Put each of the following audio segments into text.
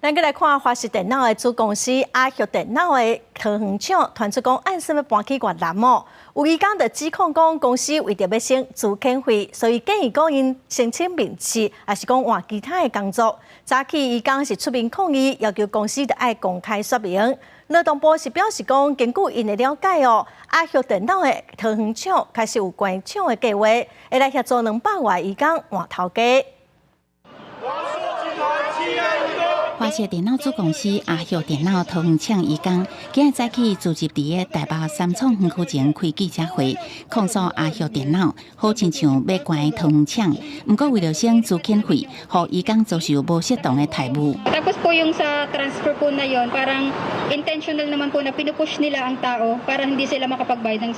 咱再来看华视电脑的子公司阿旭电脑的桃园厂传出讲，按什么搬去越南哦？有医工就指控讲，公司为着要省资遣费，所以建议讲因申请免辞，还是讲换其他的工作。早起医工是出面抗议，要求公司得爱公开说明。劳动部是表示讲，根据因的了解哦，阿旭电脑的桃园厂开始有关厂的计划，会来协助200外医工换头家。华视电脑子公司阿旭电脑桃园厂医工，今日早起组织伫个台北三创园区前开记者会，控诉阿旭电脑好亲像要关桃园厂，不过为了省资遣费，互医工遭受无适当的态度。Tapos po yung sa transfer po na yon, parang intentional naman po na pinupush nila ang tao para hindi sila makapagbayad ng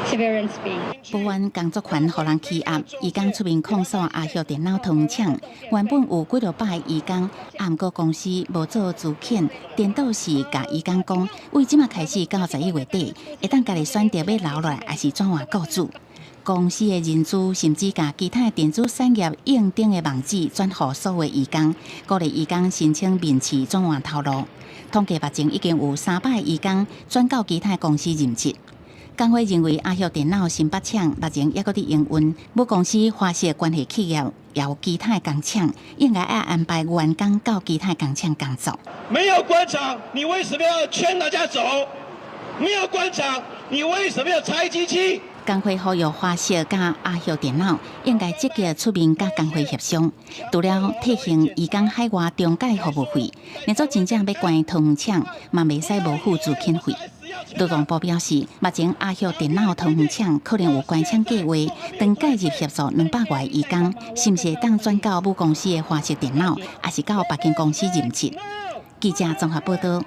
severance pay. 保安工作权互人欺压，医工出面控诉阿旭电脑桃园厂原本有几落百医工，不过公司无做资遣，颠倒是甲医工讲，为即马开始到11月底，会当家己选择要留落来，还是转换雇主。公司的人资甚至甲其他电子产业应征的网址转互所有医工，鼓励医工申请免辞转换头路。统计目前已经有300医工转到其他公司任职。工会认为阿旭电脑新北厂目前还搁伫营运，母公司华视关系企业也有其他工厂，应该要安排员工到其他工厂工作。没有官场，你为什么要劝大家走？没有官场，你为什么要拆机器？工会呼吁华视甲阿旭电脑应该积极出面甲工会协商，除了退行移工海外中介服务费，若做真正要关桃园厂，嘛袂使无付资遣费。劳动部表示，目前阿旭电脑桃园厂可能有关厂计划，当介入协助200外移工，是毋是会当转到母公司的华视电脑，还是到别间公司任职？记者综合报道。